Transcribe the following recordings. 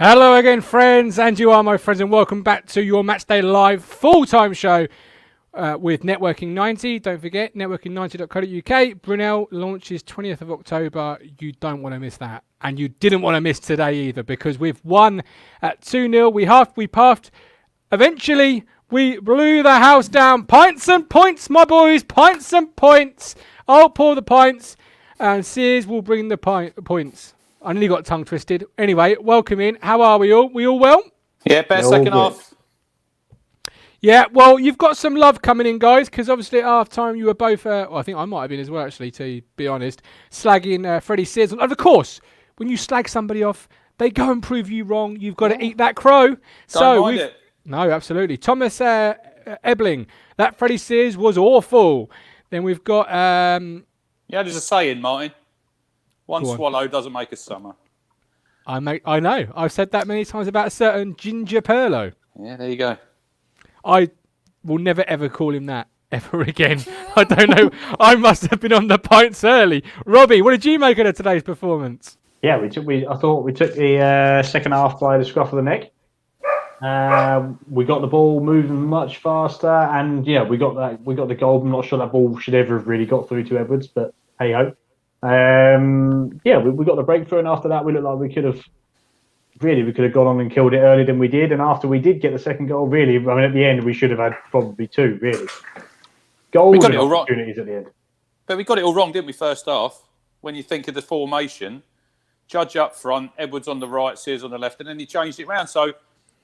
Hello again, friends, and you are my friends, and welcome back to your Matchday Live full-time show with Networking 90. Don't forget, networking90.co.uk. Brunel launches 20th of October. You don't want to miss that, and you didn't want to miss today either, because we've won at 2-0. We puffed. Eventually, we blew the house down. Pints and points, my boys. Pints and points. I'll pour the pints, and Sears will bring the points. I nearly got tongue twisted. Anyway, welcome in. How are we all? We all well? Yeah, better second half. Yeah, well, you've got some love coming in, guys, because obviously at half time you were both, well, I think I might have been as well, actually, to be honest, slagging Freddie Sears. And of course, when you slag somebody off, they go and prove you wrong. You've got to eat that crow. Don't mind it. No, absolutely. Thomas Ebling, that Freddie Sears was awful. Then we've got... Yeah, there's a saying, Martin. One swallow doesn't make a summer. I know. I've said that many times about a certain Ginger Perlo. Yeah, there you go. I will never, ever call him that ever again. I don't know. I must have been on the pints early. Robbie, what did you make of today's performance? Yeah, I thought we took the second half by the scruff of the neck. We got the ball moving much faster, and yeah, we got the goal. I'm not sure that ball should ever have really got through to Edwards, but hey ho. Yeah, we got the breakthrough, and after that, we looked like we could have gone on and killed it earlier than we did. And after we did get the second goal, really, I mean, at the end, we should have had probably two, really. Goals and opportunities at the end. But we got it all wrong, didn't we, first half? When you think of the formation, Judge up front, Edwards on the right, Sears on the left, and then he changed it round. So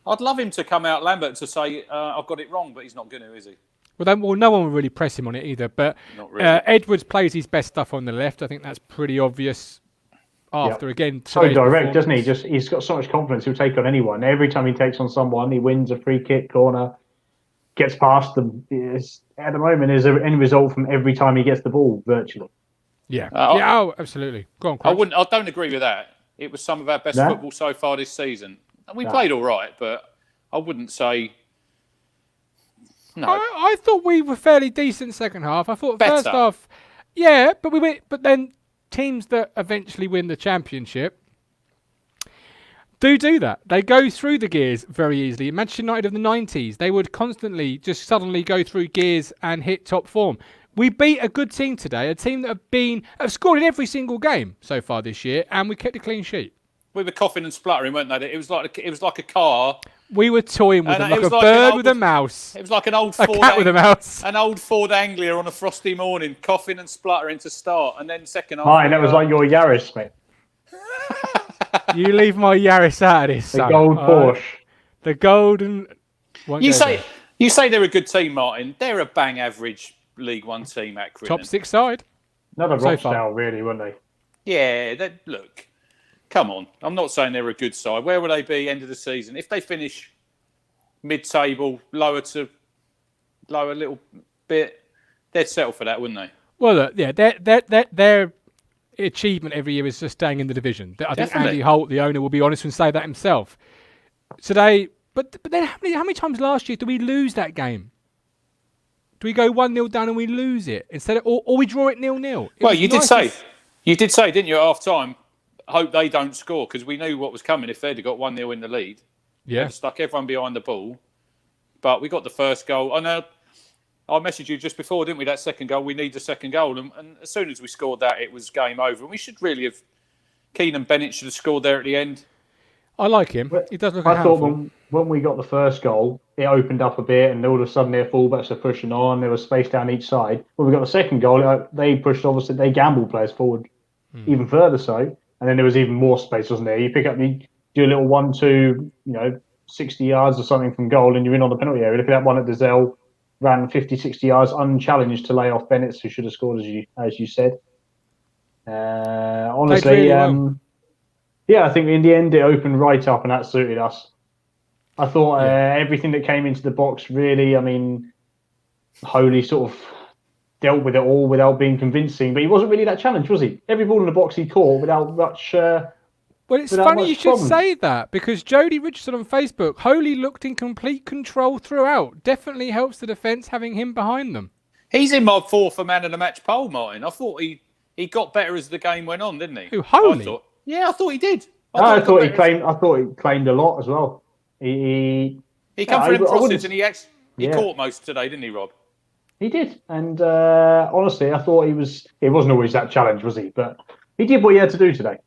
I'd love him to come out, Lambert, to say, I've got it wrong, but he's not going to, is he? Well, no one will really press him on it either. But Not really. Edwards plays his best stuff on the left. I think that's pretty obvious. After again, so direct, doesn't he? He's got so much confidence. He'll take on anyone. Every time he takes on someone, he wins a free kick, corner, gets past them. At the moment, is an end result from every time he gets the ball, virtually. Yeah. Oh, absolutely. Go on, Chris. I don't agree with that. It was some of our best football so far this season. We played all right, but I wouldn't say. No. I thought we were fairly decent second half. I thought Better. First half, yeah, but we went. But then teams that eventually win the championship do that. They go through the gears very easily. Manchester United of the 90s, they would constantly just suddenly go through gears and hit top form. We beat a good team today, a team that have scored in every single game so far this year, and we kept a clean sheet. We were coughing and spluttering, weren't they? It was like a car. We were toying with them like a bird with a mouse. It was like a cat with a mouse. An old Ford Anglia on a frosty morning, coughing and spluttering to start, and then second half. Hi, that was like your Yaris, mate. You leave my Yaris out of this, the gold Porsche. The golden. You say they're a good team, Martin. They're a bang average League One team, Accrington. Top six side. Another Rochdale, really, weren't they? Yeah, look. Come on. I'm not saying they're a good side. Where will they be end of the season? If they finish mid-table, lower a little bit, they'd settle for that, wouldn't they? Well, look, yeah, their achievement every year is just staying in the division. I think Andy Holt, the owner, will be honest and say that himself. Today, but then how many times last year do we lose that game? Do we go 1-0 down and we lose it instead of, or we draw it 0-0? Well, you did say, didn't you, at half time? Hope they don't score, because we knew what was coming if they'd have got 1-0 in the lead. Yeah. Stuck everyone behind the ball. But we got the first goal. I know I messaged you just before, didn't we? That second goal, we need the second goal. And as soon as we scored that, it was game over. And we should really have... Keenan Bennett should have scored there at the end. I like him. He does look I thought when we got the first goal, it opened up a bit, and all of a sudden their fullbacks are pushing on. There was space down each side. When we got the second goal, they pushed, obviously, they gambled players forward even further so. And then there was even more space, wasn't there? You pick up, you do a little 1-2, 60 yards or something from goal, and you're in on the penalty area. Look at that one at Dazelle, ran 50, 60 yards unchallenged to lay off Bennett, who should have scored, as you said. Honestly, yeah, I think in the end it opened right up, and that suited us. I thought everything that came into the box, really, I mean, Holy sort of dealt with it all without being convincing, but he wasn't really that challenged, was he? Every ball in the box he caught without much. Well, it's funny you should say that, because Jody Richardson on Facebook, Holy looked in complete control throughout. Definitely helps the defence having him behind them. He's in my 4 for man of the match poll, Martin. I thought he got better as the game went on, didn't he? Who, Holy? I thought he did. I thought he claimed a lot as well. He come for them crosses and he caught most today, didn't he, Rob? He did, and honestly, I thought it wasn't always that challenge, was he? But he did what he had to do today.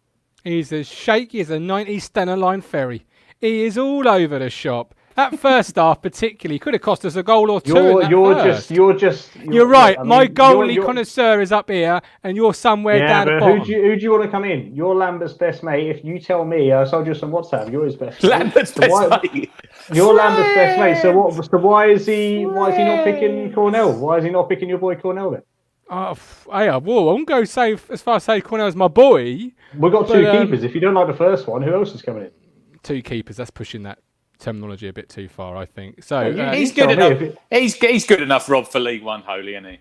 He's as shaky as a 90s Stena Line ferry. He is all over the shop. That first half, particularly, could have cost us a goal or two. You're right. I mean, my goalie connoisseur is up here, and you're somewhere down the bottom. Who do you want to come in? You're Lambert's best mate. If you tell me, I told you some WhatsApp. You're his best mate. Lambert's best mate. You're Lambert's best mate. So what? So why is he not picking Cornell? Why is he not picking your boy Cornell then? I won't go as far as say Cornell's my boy. We've got two keepers. If you don't like the first one, who else is coming in? Two keepers. That's pushing that terminology a bit too far, I think. So he's good enough. He's good enough, Rob, for League One, Holy, isn't he?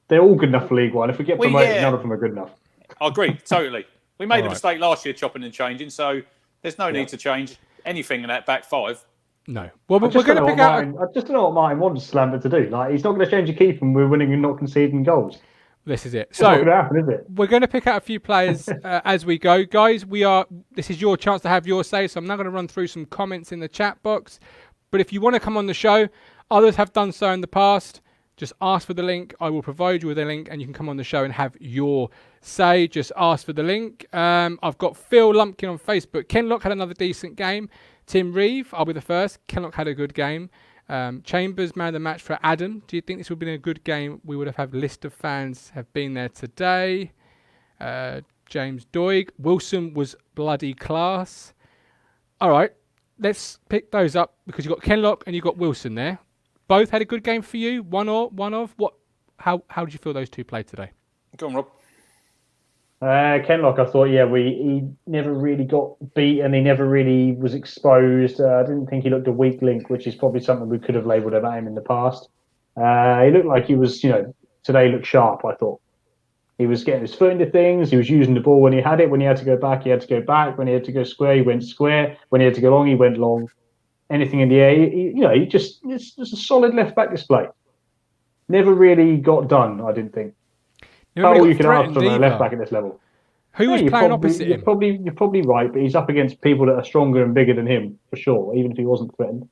They're all good enough for League One. If we get promoted, none of them are good enough. I agree, totally. We made a mistake last year, chopping and changing, so there's no need to change anything in that back five. No. Well, we're going to pick out. I just don't know what Martin wants Lambert to do. Like, he's not going to change a keeper and we're winning and not conceding goals. This is it. It's not going to happen, is it? We're going to pick out a few players as we go. Guys, this is your chance to have your say, so I'm now going to run through some comments in the chat box. But if you want to come on the show, others have done so in the past. Just ask for the link. I will provide you with a link and you can come on the show and have your say. Just ask for the link. I've got Phil Lumpkin on Facebook. Kenlock had another decent game. Tim Reeve, I'll be the first. Kenlock had a good game. Chambers, man of the match for Adam. Do you think this would have been a good game? We would have had a list of fans have been there today. James Doig. Wilson was bloody class. All right, let's pick those up because you've got Kenlock and you've got Wilson there. Both had a good game for you. One of what? How did you feel those two played today? Go on, Rob. Kenlock, I thought, he never really got beat and he never really was exposed. I didn't think he looked a weak link, which is probably something we could have labelled about him in the past. He looked like he was, today looked sharp, I thought. He was getting his foot into things. He was using the ball when he had it. When he had to go back, he had to go back. When he had to go square, he went square. When he had to go long, he went long. Anything in the air, it's just a solid left-back display. Never really got done, I didn't think. That's all you can ask from a left back at this level. Who was playing opposite him? You're probably right, but he's up against people that are stronger and bigger than him for sure. Even if he wasn't threatened,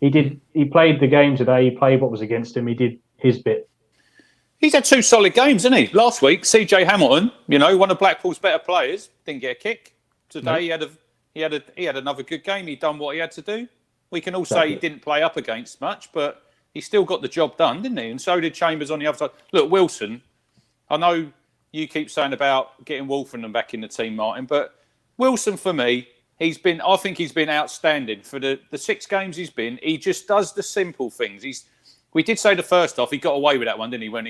he played the game today. He played what was against him. He did his bit. He's had two solid games, hasn't he? Last week, CJ Hamilton, one of Blackpool's better players, didn't get a kick. Today he had another good game. He done what he had to do. We can all say he didn't play up against much, but he still got the job done, didn't he? And so did Chambers on the other side. Look, Wilson. I know you keep saying about getting Wolfenden back in the team, Martin, but Wilson, for me, I think he's been outstanding. For the 6 games he's been, he just does the simple things. We did say the first half, he got away with that one, didn't he, when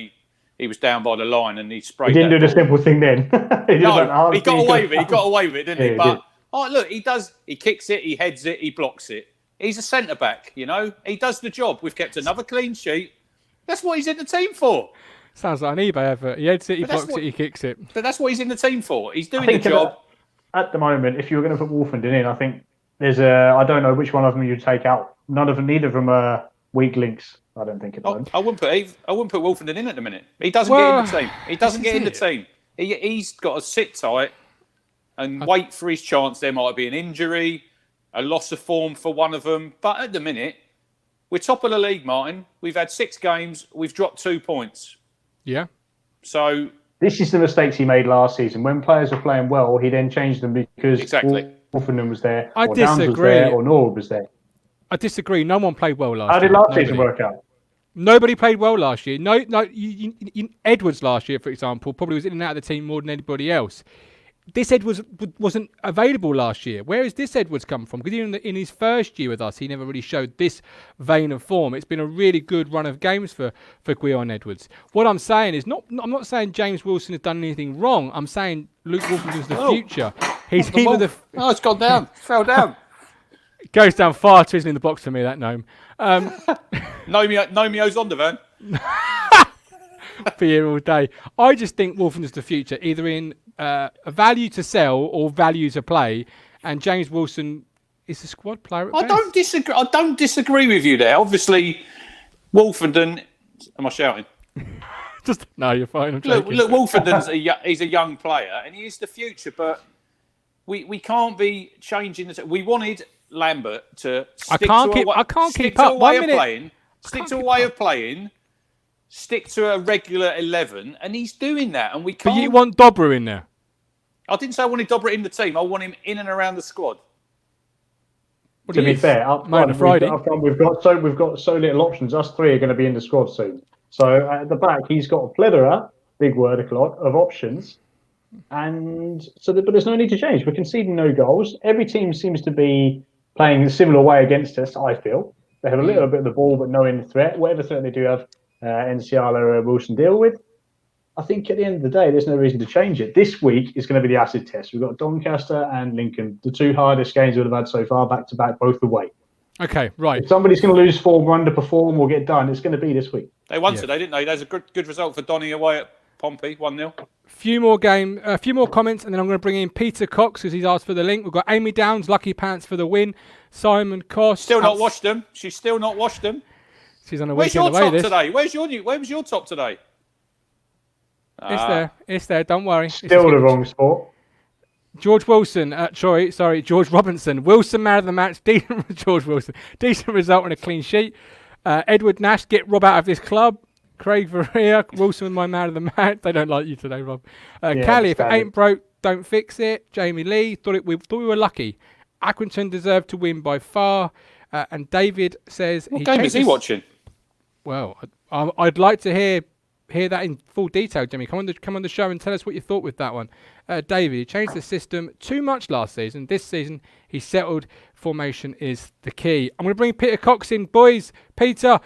he was down by the line and he sprayed. He didn't do the simple thing then. he got away with it. He got away with it, didn't he? But look, he does. He kicks it, he heads it, he blocks it. He's a centre-back, He does the job. We've kept another clean sheet. That's what he's in the team for. Sounds like an eBay advert. He heads it, he blocks it, he kicks it. But that's what he's in the team for. He's doing the job. At the moment, if you were going to put Wolfenden in, I think there's I don't know which one of them you'd take out. Neither of them are weak links. I don't think. I wouldn't put Wolfenden in at the minute. He doesn't get in the team. He doesn't get in the team. He's got to sit tight and wait for his chance. There might be an injury, a loss of form for one of them. But at the minute, we're top of the league, Martin. We've had 6 games. We've dropped 2 points. Yeah. So this is the mistakes he made last season. When players were playing well, he then changed them because Wolfenden was there, or Downs was there, or Norwood was there. I disagree. No one played well last year. How did last season work out? Nobody played well last year. No. Edwards last year, for example, probably was in and out of the team more than anybody else. This Edwards wasn't available last year. Where has this Edwards come from? Because even in his first year with us, he never really showed this vein of form. It's been a really good run of games for Gwion Edwards. What I'm saying is, I'm not saying James Wilson has done anything wrong. I'm saying Luke Wolfenden's the future. He's either it's gone down. It fell down. It goes down far too easily in the box for me, that gnome. Nomio's on the van. For here all day. I just think Wolfenden's the future, either in a value to sell or value to play, and James Wilson is a squad player. I don't disagree with you there. Obviously, Wolfenden. Am I shouting? No, you're fine. Look, Wolfenden's he's a young player and he is the future. But We can't be changing the. We wanted Lambert to I stick can't to keep. a, I can't stick keep to up. a 1 way minute. of playing. Stick to a way of playing. Stick to a regular 11, and he's doing that. And we But can't. you want Dobra in there. I didn't say I wanted Dobra in the team. I want him in and around the squad. Well, To he be is. fair, up Monday to front, Friday. we've got so little options. Us three are going to be in the squad soon. So at the back, he's got a plethora, big word of options, and so but there's no need to change. We're conceding no goals. Every team seems to be playing a similar way against us. I feel they have a little bit of the ball, but no end threat. Whatever threat they do have, Enciala or Wilson deal with. I think at the end of the day, there's no reason to change it. This week is going to be the acid test. We've got Doncaster and Lincoln, the two hardest games we've had so far, back to back, both away. Okay, right. If somebody's going to lose form or underperform or get done, it's going to be this week. They won today, didn't they? There's a good result for Donny away at Pompey, 1-0. A few more comments, and then I'm going to bring in Peter Cox because he's asked for the link. We've got Amy Downs, Lucky Pants for the win. Simon Cost. Still not washed them. She's still not washed them. She's on a Where's weekend your away. top today? Where was your top today? It's there. Don't worry. Still the wrong sport. George Wilson. George Robinson. Wilson man of the match. George Wilson. Decent result and a clean sheet. Edward Nash. Get Rob out of this club. Craig Varela. Wilson my man of the match. They don't like you today, Rob. Callie. If it ain't broke, don't fix it. Jamie Lee. Thought we were lucky. Accrington deserved to win by far. And David says. What game is he watching? Well, I'd like to hear that in full detail, Jimmy. Come on the show and tell us what you thought with that one. David, he changed the system too much last season. This season, he settled. Formation is the key. I'm going to bring Peter Cox in. Boys, Peter,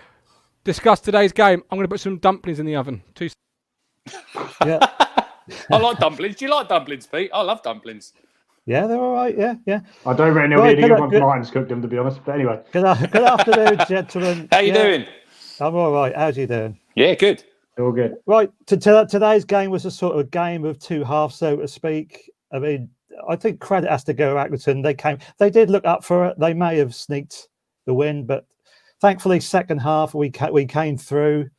discuss today's game. I'm going to put some dumplings in the oven. Yeah. I like dumplings. Do you like dumplings, Pete? I love dumplings. Yeah, they're all right. Yeah. I don't reckon there'll be any good ones Martin's cooked them, to be honest. But anyway. Good afternoon, gentlemen. How you doing? I'm all right. How's you doing? Yeah, good. All good. Right. Today's game was a sort of game of two halves, so to speak. I mean, I think credit has to go to Accrington. They did look up for it. They may have sneaked the win, but thankfully, second half we came through.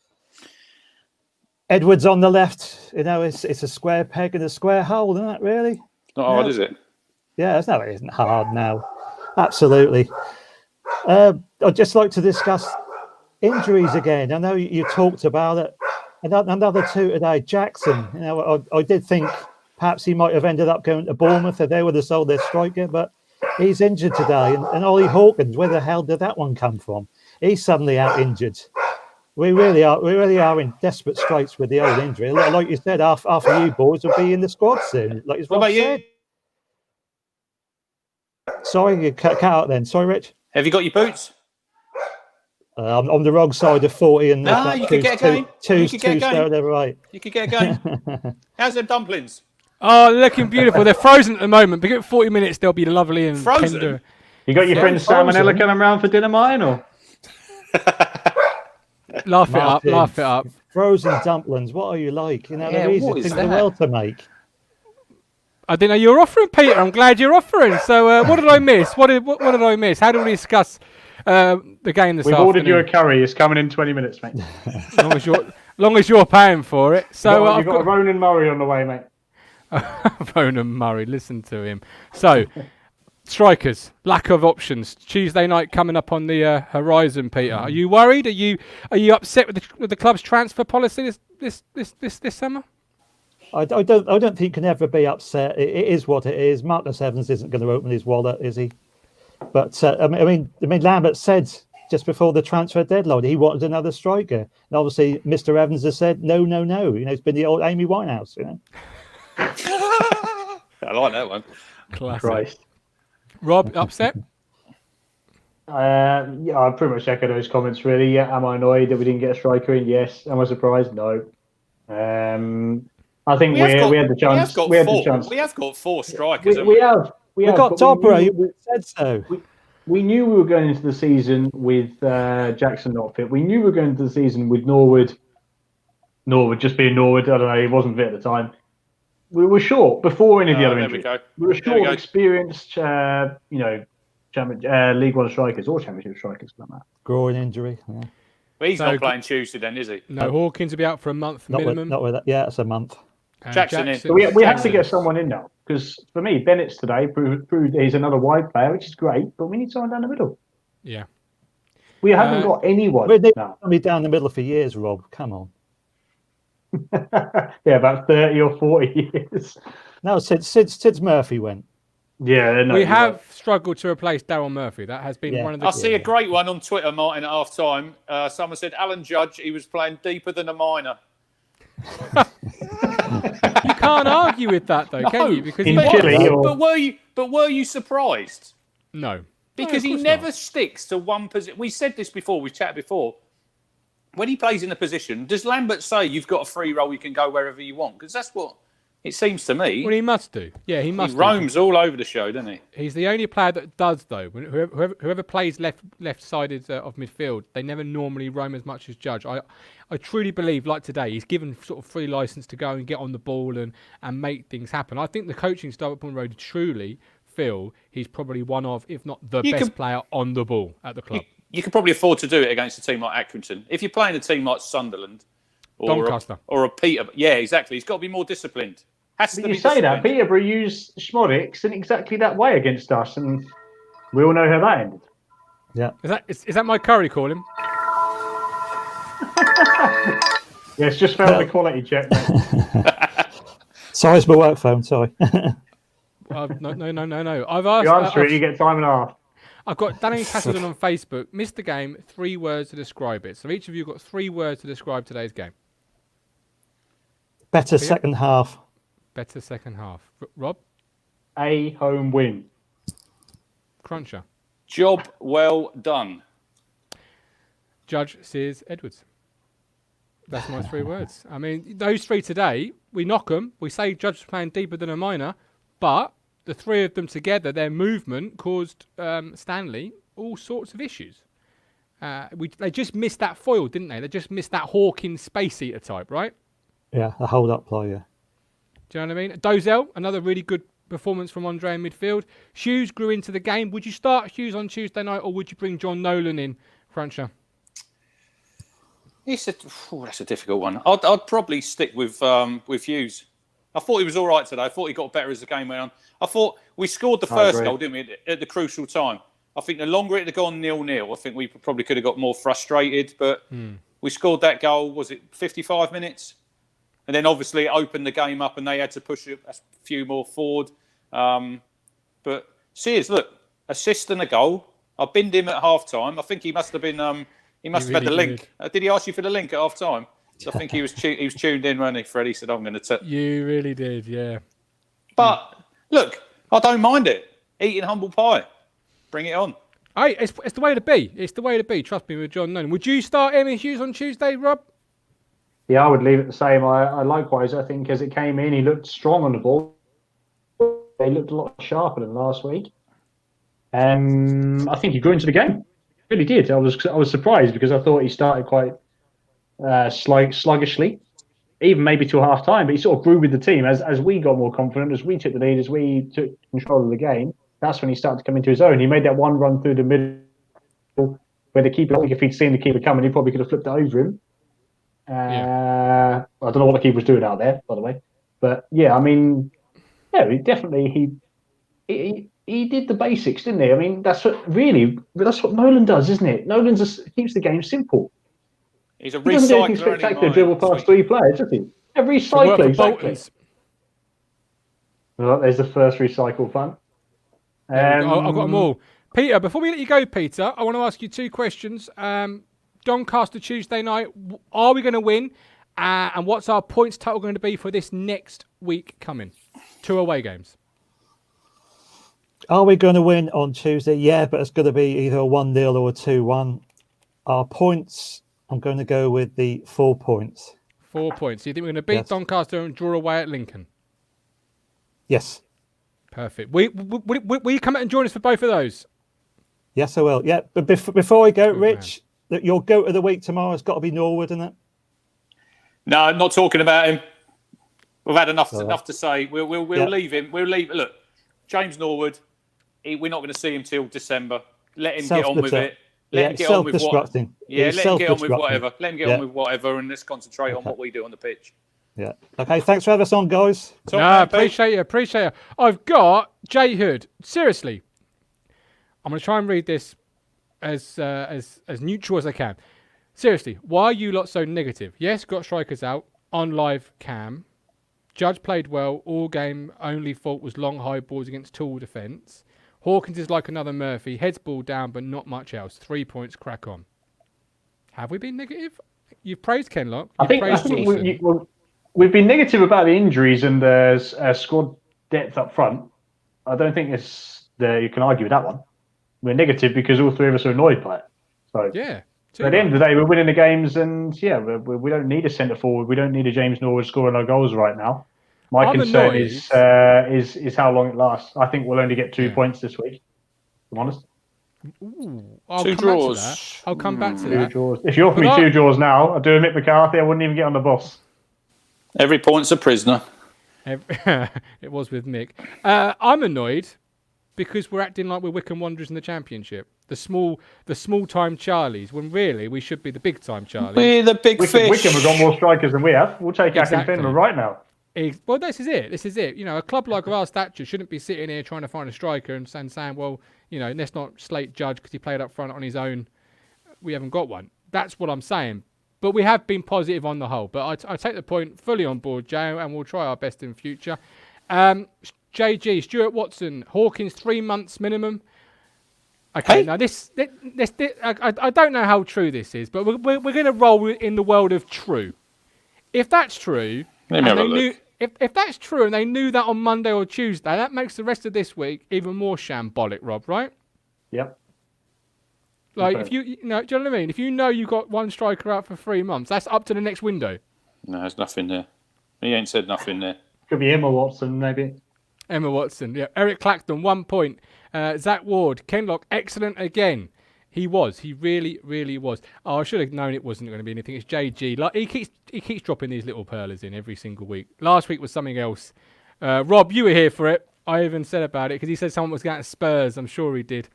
Edwards on the left. You know, it's a square peg in a square hole, isn't it? Really? Not hard, is it? Yeah, it isn't hard now. Absolutely. I'd just like to discuss injuries again. I know you talked about it. Another two today. Jackson. You know, I did think perhaps he might have ended up going to Bournemouth if they would have sold their striker, but he's injured today. And Ollie Hawkins, where the hell did that one come from? He's suddenly out injured. We really are in desperate straits with the old injury. Like you said, half of you boys will be in the squad soon. Like What about said. you? Sorry, you cut out then. Sorry, Rich. Have you got your boots? I'm on the wrong side of 40, and No, you could get a game. You could get a game. They're right. You could get a game. How's them dumplings? Oh, looking beautiful. They're frozen at the moment. But give it 40 minutes, they'll be lovely and Frozen? tender. You got your friend Salmonella coming round for dinner, mine, or? Laugh it up. Frozen dumplings. What are you like? You know, they're easy what is things that? well to make. I didn't know you were offering, Peter. I'm glad you're offering. So, what did I miss? What did I miss? How do we discuss the game this We've afternoon? ordered you a curry. It's coming in 20 minutes, mate. long as you're paying for it. So You've got Ronan Murray on the way, mate. Ronan Murray, listen to him. So, strikers, lack of options. Tuesday night coming up on the horizon, Peter. Are you worried? Are you upset with the club's transfer policy this summer? I don't think you can ever be upset. It is what it is. Marcus Evans isn't going to open his wallet, is he? But I mean, Lambert said just before the transfer deadline he wanted another striker, and obviously Mr. Evans has said no. You know, it's been the old Amy Winehouse. You know. I like that one. Classic. Christ. Rob, upset? Yeah, I pretty much echo those comments. Really, yeah. Am I annoyed that we didn't get a striker in? Yes. Am I surprised? No. I think we had the chance. We have got four strikers. We have. We got Dobra. You said so. We knew we were going into the season with Jackson not fit. We knew we were going into the season with Norwood just being Norwood. I don't know. He wasn't fit at the time. We were short before any of the other injuries. We were short of experienced, League One strikers or Championship strikers. Like that. Groin injury. Yeah. Well, he's not playing Tuesday then, is he? No, Hawkins will be out for a month minimum. Not with that. Yeah, it's a month. And Jackson in. So we have to Jackson. get someone in now, because for me, Bennett's today proved he's another wide player, which is great, but we need someone down the middle. Yeah. We haven't got anyone We've been now. down the middle for years, Rob. Come on. Yeah, about 30 or 40 years. No, since Murphy went. Yeah, no, We you're have right. struggled to replace Daryl Murphy. That has been Yeah. one of the. I see a great one on Twitter, Martin, at half time. Someone said Alan Judge, he was playing deeper than a minor. You can't argue with that, though, can you? Because in he was. Chile or- But were you surprised? No. Because No, he of course never not. sticks to one position. We said this before, we've chatted before. When he plays in a position, does Lambert say you've got a free roll, you can go wherever you want? Because that's what it seems to me. Well, he must do. Yeah, he He must. roams all over the show, doesn't he? He's the only player that does, though. Whoever plays left-sided of midfield, they never normally roam as much as Judge. I truly believe, like today, he's given sort of free license to go and get on the ball and make things happen. I think the coaching staff at Bournemouth Road truly feel he's probably one of, if not the best player on the ball at the club. You can probably afford to do it against a team like Accrington. If you're playing a team like Sunderland Doncaster. or a Peter, yeah, exactly. He's got to be more disciplined. Has to But be you say that, disciplined. Peterborough used Schmodix in exactly that way against us, and we all know how that ended. Yeah. Is that Mike Curry calling? Yeah, it's just failed the quality check, mate. Sorry, it's my work phone. Sorry. No. I've asked. You answer it, you get time and a half. I've got Danny Castleton on Facebook. Missed the game. 3 words to describe it. So each of you got 3 words to describe today's game. Better second half. Better second half. Rob? A home win. Cruncher. Job well done. Judge Sears Edwards. That's my 3 words. I mean, those 3 today, we knock them. We say Judge was playing deeper than a minor, but the 3 of them together, their movement caused Stanley all sorts of issues. They just missed that foil, didn't they? They just missed that Hawkins space eater type, right? Yeah, a hold-up player. Do you know what I mean? Dozel, another really good performance from Andre in midfield. Hughes grew into the game. Would you start Hughes on Tuesday night, or would you bring John Nolan in, Cruncher? That's a difficult one. I'd probably stick with Hughes. I thought he was all right today. I thought he got better as the game went on. I thought we scored the first goal, didn't we, at the crucial time. I think the longer it had gone 0-0, I think we probably could have got more frustrated. But we scored that goal, was it 55 minutes? And then obviously it opened the game up and they had to push a few more forward. But Sears, look, assist and a goal. I binned him at half time. I think he must have been. He must have had the link. Did he ask you for the link at half time? So I think he was tuned in, wasn't he? Freddie said, "I'm going to." You really did, yeah. But look, I don't mind it. Eating humble pie, bring it on. Hey, it's the way to be. It's the way to be. Trust me with John Nolan. Would you start Emmy Hughes on Tuesday, Rob? Yeah, I would leave it the same. I likewise, I think as it came in, he looked strong on the ball. He looked a lot sharper than last week. I think he grew into the game. He really did. I was surprised because I thought he started quite sluggishly, even maybe till half time. But he sort of grew with the team as we got more confident, as we took the lead, as we took control of the game. That's when he started to come into his own. He made that one run through the middle where the keeper, I think if he'd seen the keeper coming, he probably could have flipped it over him. I don't know what the keeper was doing out there, by the way. But yeah, I mean, yeah, he did the basics, didn't he? I mean, that's what Nolan does, isn't it? Nolan just keeps the game simple. He's a He doesn't do anything recycler. spectacular, dribble past 3 players, does he? A recycler, exactly. Well, there's the first recycle fun. I've got them all. Peter, before we let you go, Peter, I want to ask you 2 questions. Doncaster Tuesday night, are we going to win? And what's our points total going to be for this next week coming? 2 away games. Are we going to win on Tuesday? Yeah, but it's going to be either a 1-0 or a 2-1. Our points, I'm going to go with the 4 points. 4 points. So you think we're going to beat Doncaster and draw away at Lincoln? Yes. Perfect. Will you come out and join us for both of those? Yes, I will. Yeah, but before I go, Rich, your goat of the week tomorrow has got to be Norwood, isn't it? No, not talking about him. We've had enough to say. We'll leave him. We'll leave. Look, James Norwood. We're not going to see him till December. Let him get on with it. Let him get on with what. Self-destructing. Yeah, let him get on with whatever. Let him get on with whatever, and let's concentrate on what we do on the pitch. Yeah. Okay. Thanks for having us on, guys. Top No, man, Pete. appreciate you. I've got Jay Hood. Seriously, I'm going to try and read this as neutral as I can. Seriously, why are you lot so negative? Yes, got strikers out on live cam. Judge played well all game. Only fault was long high balls against tall defence. Hawkins is like another Murphy. Heads ball down, but not much else. 3 points, crack on. Have we been negative? You've praised Kenlock. I think we've been negative about the injuries and the squad depth up front. I don't think you can argue with that one. We're negative because all three of us are annoyed by it. So yeah. At the end of the day, we're winning the games, and we don't need a centre forward. We don't need a James Norwood scoring our goals right now. My concern is how long it lasts. I think we'll only get 2 points this week. If I'm honest. Ooh, I'll 2 come draws. Back to that. I'll come back to 2 that. draws. If you offer me 2 draws now, I'd do a Mick McCarthy. I wouldn't even get on the bus. Every point's a prisoner. It was with Mick. I'm annoyed because we're acting like we're Wycombe Wanderers in the Championship. The small time Charlies, when really we should be the big time Charlies. We're the big fish. Wycombe have got more strikers than we have. We'll take Accrington Stanley right now. Well, this is it. You know, a club like our stature shouldn't be sitting here trying to find a striker and saying, well, you know, let's not slate Judge because he played up front on his own. We haven't got one. That's what I'm saying. But we have been positive on the whole. But I take the point fully on board, Joe, and we'll try our best in future. JG, Stuart Watson, Hawkins 3 months minimum. Okay, Hey. now this I don't know how true this is, but we're going to roll in the world of true. If that's true, Let me have a look. if that's true and they knew that on Monday or Tuesday, that makes the rest of this week even more shambolic, Rob, right? Yep. Like, Okay. if you know, do you know what I mean? If you know you got one striker out for 3 months, that's up to the next window. No, there's nothing there. He ain't said nothing there. Could be Emma Watson, maybe. Emma Watson, yeah. Eric Clacton, 1 point. Zach Ward, Kenlock, excellent again. He was. He really, really was. Oh, I should have known it wasn't going to be anything. It's JG. Like he keeps dropping these little pearlers in every single week. Last week was something else. Rob, you were here for it. I even said about it because he said someone was going to Spurs. I'm sure he did.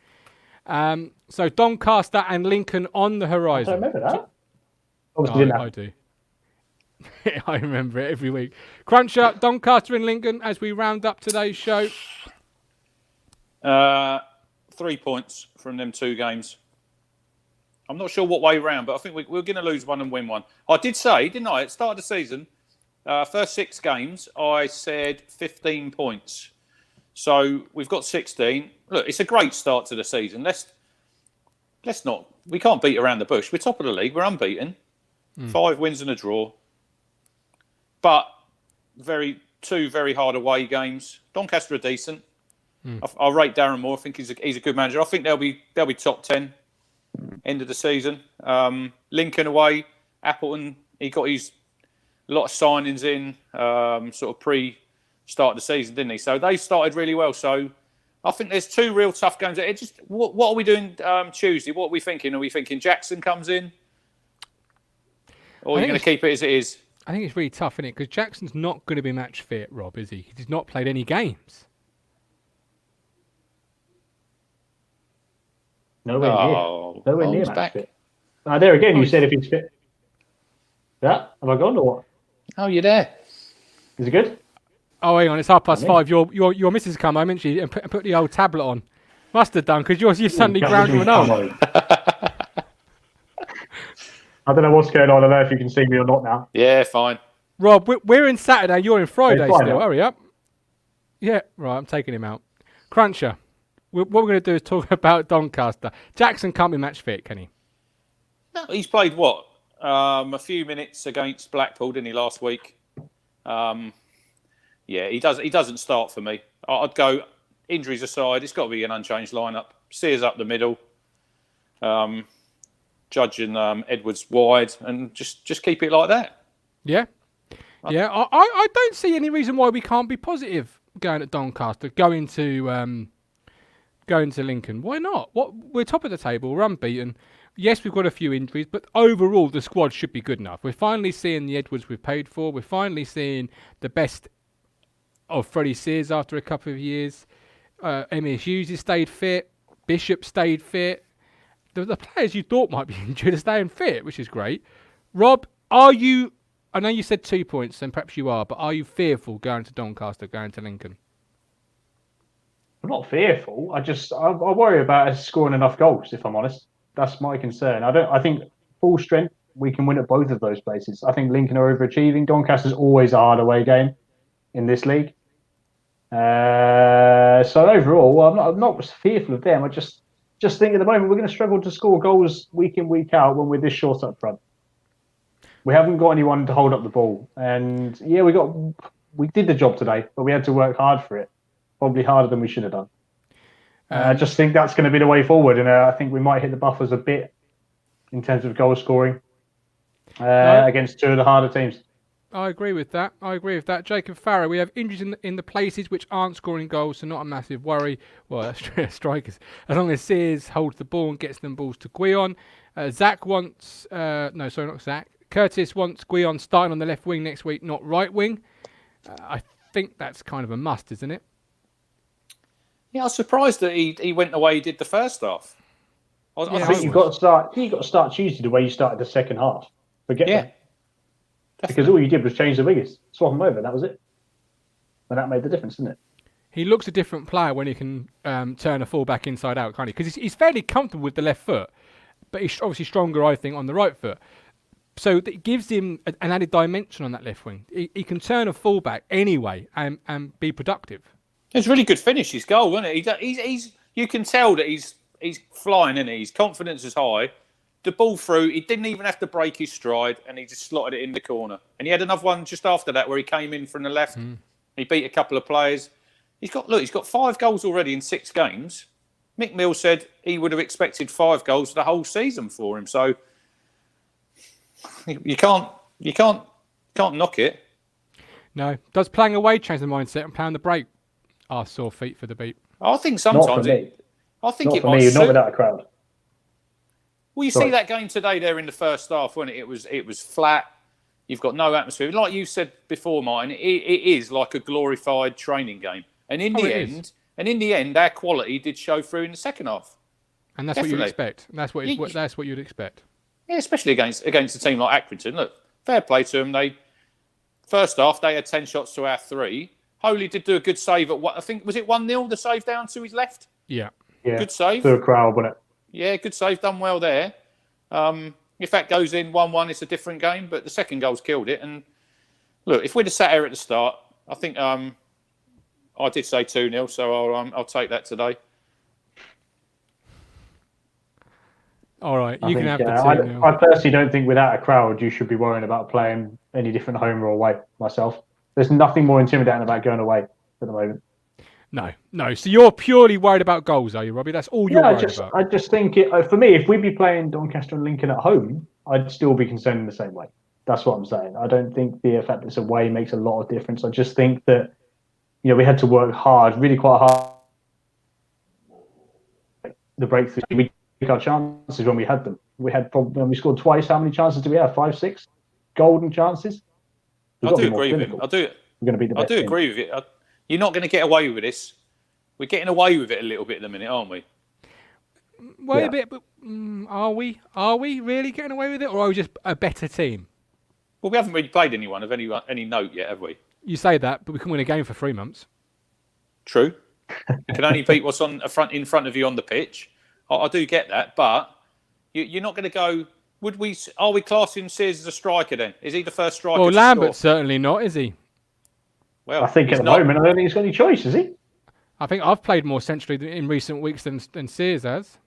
So Doncaster and Lincoln on the horizon. I don't remember that. I do. I remember it every week. Crunch up Doncaster and Lincoln as we round up today's show. 3 points from them 2 games. I'm not sure what way round, but I think we're going to lose one and win one. I did say, didn't I, at the start of the season, first 6 games, I said 15 points. So we've got 16. Look, it's a great start to the season. Let's not. We can't beat around the bush. We're top of the league. We're unbeaten. 5 wins and a draw. But 2 very hard away games. Doncaster are decent. I rate Darren Moore. I think he's a good manager. I think they'll be top 10 end of the season. Lincoln away. Appleton, he got a lot of signings in sort of pre-start of the season, didn't he? So they started really well. So I think there's 2 real tough games. It just what are we doing Tuesday? What are we thinking? Are we thinking Jackson comes in? Or are you going to keep it as it is? I think it's really tough, isn't it? Because Jackson's not going to be match fit, Rob, is he? He's not played any games. Nowhere near he's match back. fit. There again, you said if he's fit. Yeah, have I gone or what? Oh, you're there. Is it good? Oh, hang on, it's 5:30. Your missus come home, didn't she, and put the old tablet on. Must have done, because you suddenly ground to an old. I don't know what's going on. I don't know if you can see me or not now. Yeah, fine. Rob, we're in Saturday. You're in Friday fine, still. yeah. Hurry up. Yeah, right. I'm taking him out. Cruncher. What we're going to do is talk about Doncaster. Jackson can't be match fit, can he? No, he's played what? A few minutes against Blackpool, didn't he, last week? Yeah, he doesn't start for me. I'd go injuries aside. It's got to be an unchanged lineup. Sears up the middle. Judge and Edwards wide, and just keep it like that. Yeah. Yeah, I don't see any reason why we can't be positive going at Doncaster, going to Lincoln. Why not? We're top of the table. We're unbeaten. Yes, we've got a few injuries, but overall the squad should be good enough. We're finally seeing the Edwards we've paid for. We're finally seeing the best of Freddie Sears after a couple of years. Emir Hughes has stayed fit. Bishop stayed fit. The players you thought might be injured are staying fit, which is great. Rob, are you I know you said 2 points, and perhaps you are, but are you fearful going to Doncaster, going to Lincoln? I'm not fearful. I worry about us scoring enough goals. If I'm honest, that's my concern. I think full strength we can win at both of those places. I think Lincoln are overachieving. Doncaster's always a hard away game in this league. So overall, I'm not fearful of them. I just think at the moment we're going to struggle to score goals week in, week out when we're this short up front. We haven't got anyone to hold up the ball, and yeah, we did the job today, but we had to work hard for it. Probably harder than we should have done. I just think that's going to be the way forward, and I think we might hit the buffers a bit in terms of goal scoring against two of the harder teams. I agree with that. Jacob Farrow, we have injuries in the places which aren't scoring goals, so not a massive worry. Well, strikers. As long as Sears holds the ball and gets them balls to Guion. Zach wants... no, sorry, not Zach. Curtis wants Guion starting on the left wing next week, not right wing. I think that's kind of a must, isn't it? Yeah, I was surprised that he went the way he did the first half. I think you've got to start Tuesday the way you started the second half. Forget that. Because all you did was change the wingers, swap them over, and that was it. And that made the difference, didn't it? He looks a different player when he can turn a full back inside out, can't he? Because he's fairly comfortable with the left foot, but he's obviously stronger, I think, on the right foot. So it gives him an added dimension on that left wing. He can turn a full back anyway and be productive. It's a really good finish, his goal, wasn't it? He's you can tell that he's flying, isn't he? His confidence is high. The ball through, he didn't even have to break his stride, and he just slotted it in the corner. And he had another one just after that where he came in from the left. He beat a couple of players. He's got 5 goals already in 6 games. Mick Mills said he would have expected 5 goals for the whole season for him. So you can't knock it. No. Does playing away change the mindset and playing the break? Sore feet for the beat. I think sometimes not for me. it for might me, suit. not without a crowd. Well, you see that game today there in the first half, when it was flat. You've got no atmosphere. Like you said before, Martin, it is like a glorified training game. And in the end, our quality did show through in the second half. And that's what you'd expect. That's what you'd expect. Yeah, especially against a team like Accrington. Look, fair play to them. First half they had 10 shots to our 3. Holy did do a good save at what I think was it 1-0, the save down to his left. Yeah. Good save. To a crowd, wasn't it? Yeah, good save, done well there. If that goes in 1-1, it's a different game, but the second goal's killed it. And look, if we'd have sat here at the start, I think I did say 2-0, so I'll take that today. All right, you can have the 2-0. I personally don't think without a crowd you should be worrying about playing any different home or away. Myself, there's nothing more intimidating about going away at the moment. No. So you're purely worried about goals, are you, Robbie? That's all you're worried about. I just think for me, if we'd be playing Doncaster and Lincoln at home, I'd still be concerned in the same way. That's what I'm saying. I don't think the fact that it's away makes a lot of difference. I just think that we had to work hard, really quite hard. The breakthrough, we took our chances when we had them. When we scored twice. How many chances do we have? 5, 6 golden chances. I do agree with him. We're going to be the best. I do agree with it. You're not going to get away with this. We're getting away with it a little bit at the minute, aren't we? Wait a bit, but are we? Are we really getting away with it, or are we just a better team? Well, we haven't really played anyone of any note yet, have we? You say that, but we can win a game for 3 months. True. You can only beat what's in front of you on the pitch. I do get that, but you're not going to go. Are we classing Sears as a striker then? Is he the first striker? Well, Lambert's certainly not, is he? Well, I think at the moment, I don't think he's got any choice, is he? I think I've played more centrally in recent weeks than Sears has.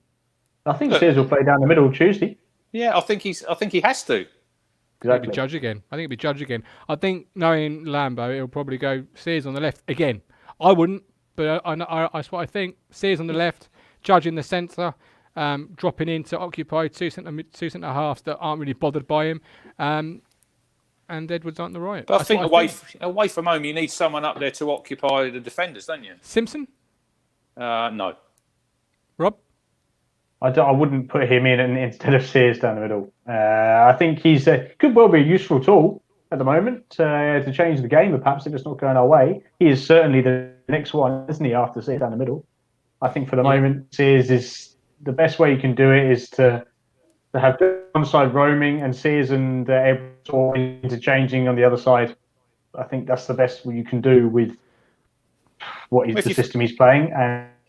I think Sears will play down the middle Tuesday. Yeah, I think he has to. Exactly. It'll be Judge again. I think knowing Lambo, it'll probably go Sears on the left again. I wouldn't, but that's what I think. Sears on the left, Judge in the centre, dropping in to occupy two centre halves that aren't really bothered by him. And Edwards on the right. But I think away from home, you need someone up there to occupy the defenders, don't you? Simpson? No. Rob? I wouldn't put him in instead of Sears down the middle. I think he's could well be a useful tool at the moment to change the game, but perhaps if it's not going our way. He is certainly the next one, isn't he, after Sears down the middle? I think for the moment, Sears is the best way you can do it is to to have one side roaming and Sears and Edwards all interchanging on the other side. I think that's the best you can do with the system he's playing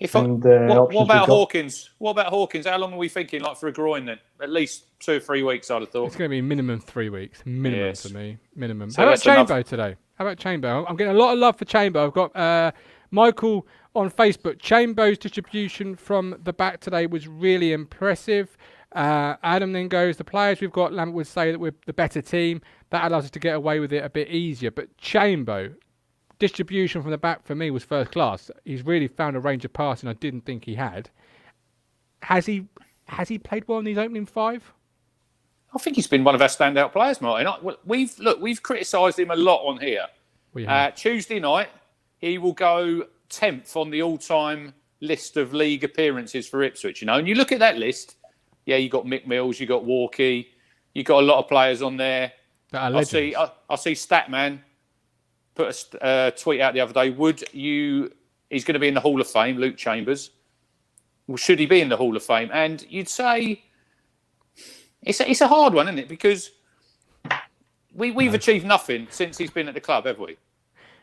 what about Hawkins? What about Hawkins? How long are we thinking, like, for a groin then? At least 2 or 3 weeks, I'd have thought. It's going to be minimum 3 weeks. Minimum for me. Minimum. So How about Chamber today? How about Chamber? I'm getting a lot of love for Chamber. I've got Michael on Facebook. Chamber's distribution from the back today was really impressive. Adam then goes, the players we've got, Lambert would say that we're the better team. That allows us to get away with it a bit easier. But Chamber, distribution from the back for me was first class. He's really found a range of passing I didn't think he had. Has he played well in these opening 5? I think he's been one of our standout players, Martin. We've criticised him a lot on here. Tuesday night, he will go 10th on the all-time list of league appearances for Ipswich. And you look at that list. Yeah, you got Mick Mills, you got Walkie, you got a lot of players on there. I see Statman put a tweet out the other day. He's going to be in the Hall of Fame, Luke Chambers. Well, should he be in the Hall of Fame? And you'd say it's a hard one, isn't it? Because we've achieved nothing since he's been at the club, have we?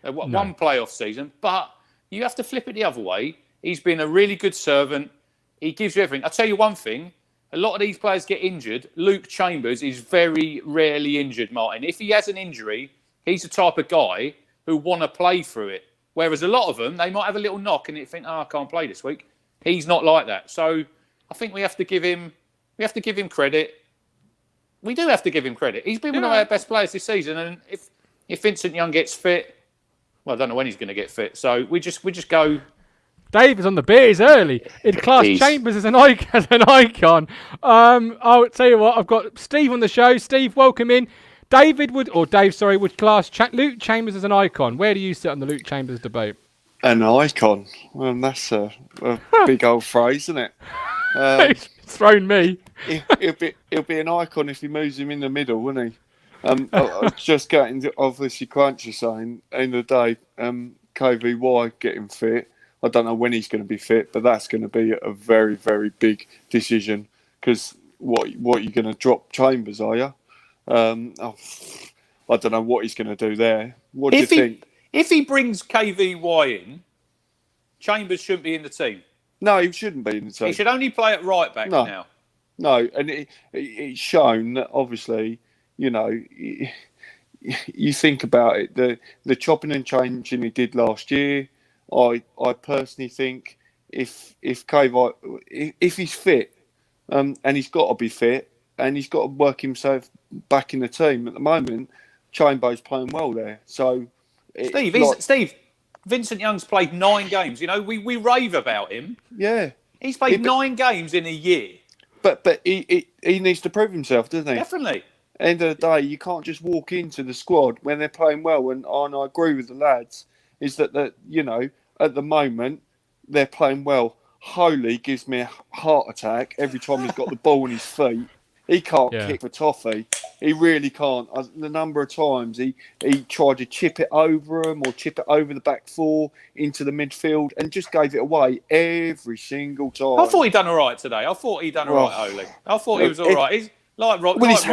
One playoff season. But you have to flip it the other way. He's been a really good servant. He gives you everything. I'll tell you one thing. A lot of these players get injured. Luke Chambers is very rarely injured, Martin. If he has an injury, he's the type of guy who want to play through it. Whereas a lot of them, they might have a little knock and they think, I can't play this week. He's not like that. So I think we have to give him credit. We do have to give him credit. He's been one of our best players this season. And if Vincent Young gets fit, well, I don't know when he's going to get fit. So we just go. Dave is on the beers early. He'd class Chambers as an icon. I'll tell you what, I've got Steve on the show. Steve, welcome in. Dave would class Luke Chambers as an icon. Where do you sit on the Luke Chambers debate? An icon? Well, that's a big old phrase, isn't it? It's thrown me. He'll be an icon if he moves him in the middle, wouldn't he? I just getting obviously Crunchy saying, end of the day, KVY getting fit. I don't know when he's going to be fit, but that's going to be a very, very big decision. Because what you're going to drop Chambers, are you? I don't know what he's going to do there. What do you think? If he brings KVY in, Chambers shouldn't be in the team. No, he shouldn't be in the team. He should only play at right back now. No, and it's shown that obviously, you think about it, the chopping and changing he did last year. I personally think if KVY, if he's fit, and he's got to be fit, and he's got to work himself back in the team. At the moment, Chambers playing well there. So, Steve, Vincent Young's played 9 games. We rave about him. Yeah, he's played 9 games in a year. But he needs to prove himself, doesn't he? Definitely. End of the day, you can't just walk into the squad when they're playing well. And I agree with the lads. Is that at the moment they're playing well. Holy gives me a heart attack every time he's got the ball in his feet. He can't kick for toffee. He really can't. The number of times he tried to chip it over him or chip it over the back 4 into the midfield and just gave it away every single time. I thought he'd done all right today. I thought he was all right. He's like Rob. With his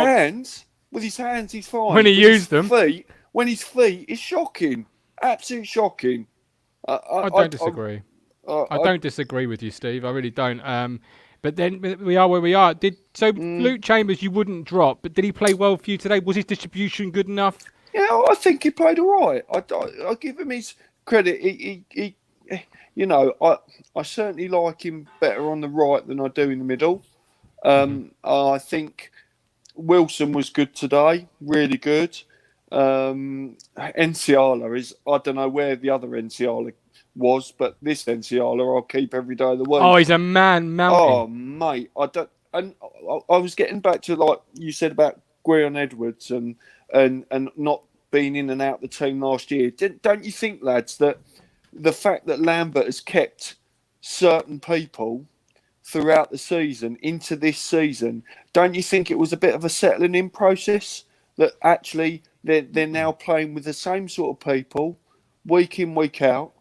hands, he's fine. When he used them. When his feet is shocking. Absolutely shocking. I don't disagree. I don't disagree with you, Steve. I really don't. But then we are where we are. Luke Chambers, you wouldn't drop, but did he play well for you today? Was his distribution good enough? Yeah, I think he played all right. I give him his credit. He I certainly like him better on the right than I do in the middle. I think Wilson was good today, really good. Enciala is, I don't know where the other Enciala was, but this Enciala I'll keep every day of the week. Oh, he's a man mountain. Oh, mate, I was getting back to like you said about Gwion Edwards and not being in and out the team last year. Don't you think, lads, that the fact that Lambert has kept certain people throughout the season into this season, don't you think it was a bit of a settling in process that actually they're now playing with the same sort of people week in, week out?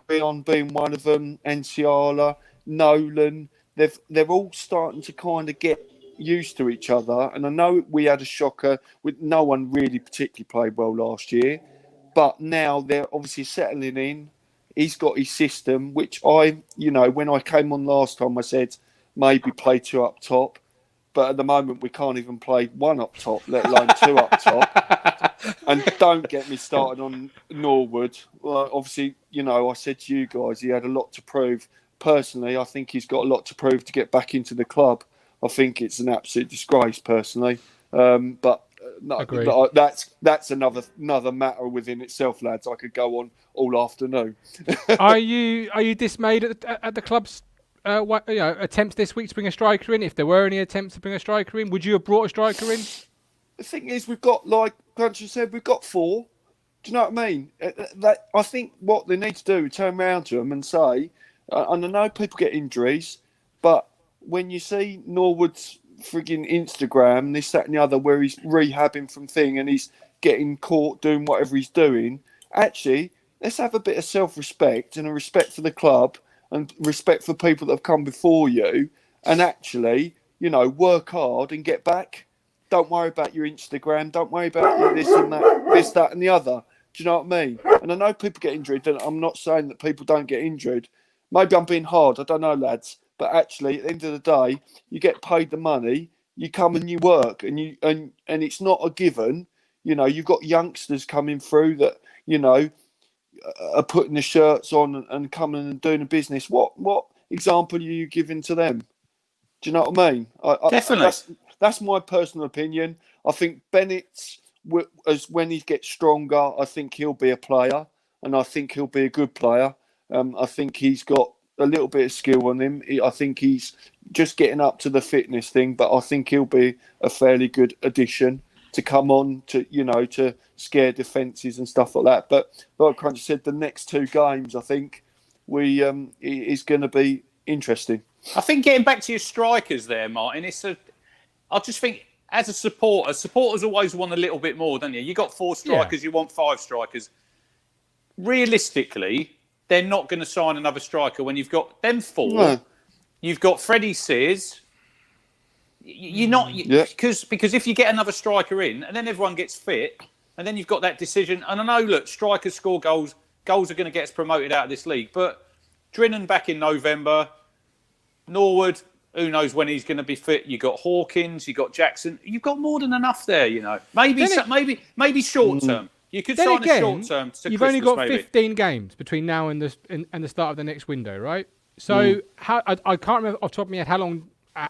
Gwion being one of them, Enciala, Nolan. They're all starting to kind of get used to each other. And I know we had a shocker with no one really particularly played well last year, but now they're obviously settling in. He's got his system, which when I came on last time, I said maybe play 2 up top. But at the moment, we can't even play 1 up top, let alone 2 up top. And don't get me started on Norwood. Well, obviously, I said to you guys, he had a lot to prove. Personally, I think he's got a lot to prove to get back into the club. I think it's an absolute disgrace, personally. But that's another matter within itself, lads. I could go on all afternoon. Are you dismayed at the club's attempts this week to bring a striker in? If there were any attempts to bring a striker in, would you have brought a striker in? The thing is, we've got, like Cruncher said, we've got 4. Do you know what I mean? I think what they need to do is turn around to them and say, and I know people get injuries, but when you see Norwood's frigging Instagram, this, that and the other, where he's rehabbing from thing and he's getting caught doing whatever he's doing, actually, let's have a bit of self-respect and a respect for the club and respect for people that have come before you, and actually, work hard and get back. Don't worry about your Instagram. Don't worry about your this and that, this, that and the other. Do you know what I mean? And I know people get injured, and I'm not saying that people don't get injured. Maybe I'm being hard. I don't know, lads. But actually, at the end of the day, you get paid the money. You come and you work, and it's not a given. You've got youngsters coming through that are putting the shirts on and coming and doing a business. What example are you giving to them? Do you know what I mean? Definitely. That's my personal opinion. I think Bennett's, when he gets stronger, I think he'll be a player, and I think he'll be a good player. I think he's got a little bit of skill on him. I think he's just getting up to the fitness thing, but I think he'll be a fairly good addition to come on to, to scare defences and stuff like that. But like Cruncher said, the next 2 games, I think is going to be interesting. I think getting back to your strikers there, Martin, I just think as a supporter, supporters always want a little bit more, don't you? You got 4 strikers, You want 5 strikers. Realistically, they're not going to sign another striker when you've got them 4. No. You've got Freddie Sears. You're not because if you get another striker in and then everyone gets fit and then you've got that decision. And I know, look, strikers score goals. Goals are going to get us promoted out of this league. But Drinnan back in November, Norwood, who knows when he's going to be fit. You got Hawkins, you got Jackson. You've got more than enough there. Maybe short term. You could sign a short term. You've only got 15 games between now and the start of the next window, right? So I can't remember off the top of my head how long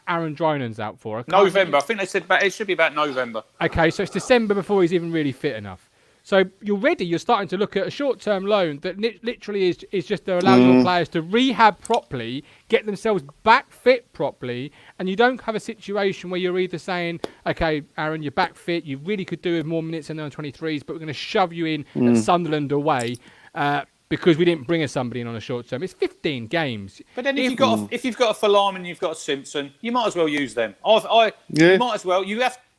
Aaron Drynan's out for. November. I think they said it should be about November. Okay, so it's December before he's even really fit enough. So you're starting to look at a short-term loan that literally is just to allow your players to rehab properly, get themselves back fit properly, and you don't have a situation where you're either saying, okay, Aaron, you're back fit, you really could do with more minutes in the 23s, but we're going to shove you in at Sunderland away because we didn't bring somebody in on a short term. It's 15 games. But then if you've got a Falam and you've got a Simpson, you might as well use them. You might as well.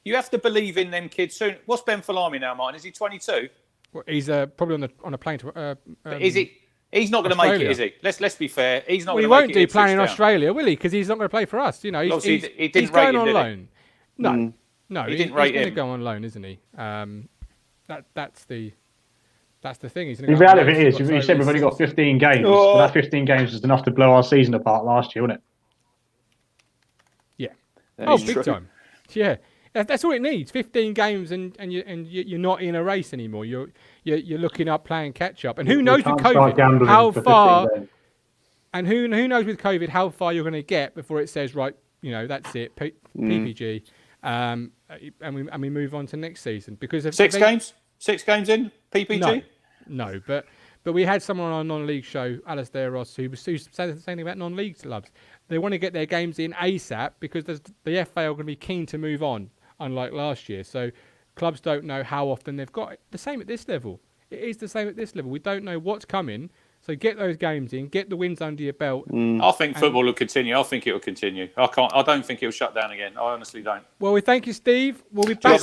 You have to believe in them kids soon. What's Ben Falami now, Martin? Is he 22? Well, he's probably on a plane to. Is he? He's not going to make it, is he? Let's be fair. He's not. Well, he won't do playing in Australia, will he? Because he's not going to play for us. He's going on loan. No, he didn't rate him. He's going to go on loan, isn't he? That's the thing. The reality is, you said we've only got 15 games. But that 15 games is enough to blow our season apart last year, wasn't it? Yeah. Big time. Yeah. That's all it needs. 15 games, and you're not in a race anymore. You're looking up playing catch up. And who knows with COVID how far? And who knows with COVID how far you're going to get before it says right, that's it, PPG, and we move on to next season because of 6 games in PPG. No, but we had someone on our non-league show, Alistair Ross, who was saying about non-league clubs. They want to get their games in ASAP because the FA are going to be keen to move on, unlike last year. So clubs don't know how often they've got it. The same at this level. It is the same at this level. We don't know what's coming. So get those games in, get the wins under your belt. I think football will continue. I think it will continue. I don't think it will shut down again. I honestly don't. Well, we thank you, Steve. We'll be back.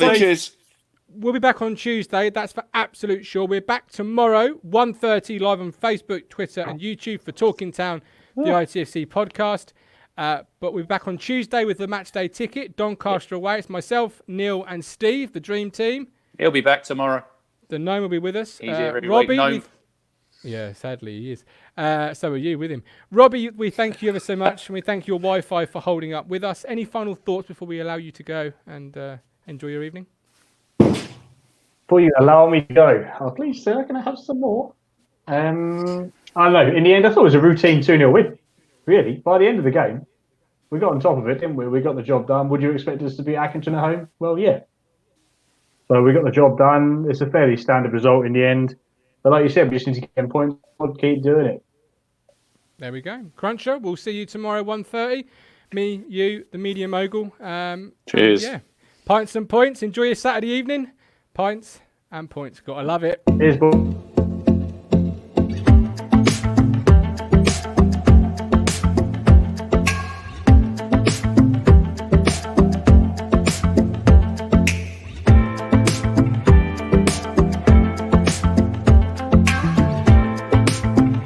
We'll be back on Tuesday. That's for absolute sure. We're back tomorrow, 1:30, live on Facebook, Twitter, and YouTube for Talking Town, the ITFC podcast. But we'll be back on Tuesday with the match day ticket. Doncaster away. It's myself, Neil, and Steve, the dream team. He'll be back tomorrow. The gnome will be with us. He's here every Robbie, week. Gnome. yeah, sadly he is. So are you with him. Robbie, we thank you ever so much, and we thank your Wi-Fi for holding up with us. Any final thoughts before we allow you to go and enjoy your evening? Before you allow me to go, please, sir, can I have some more? I don't know. In the end, I thought it was a routine 2-0 win. Really, by the end of the game, we got on top of it, didn't we? We got the job done. Would you expect us to beat Accrington at home? Well, yeah. So we got the job done. It's a fairly standard result in the end. But like you said, we just need to get points. We'll keep doing it. There we go. Cruncher, we'll see you tomorrow 1:30. Me, you, the media mogul. Cheers. Yeah. Pints and points. Enjoy your Saturday evening. Pints and points. Gotta love it. Cheers, boy.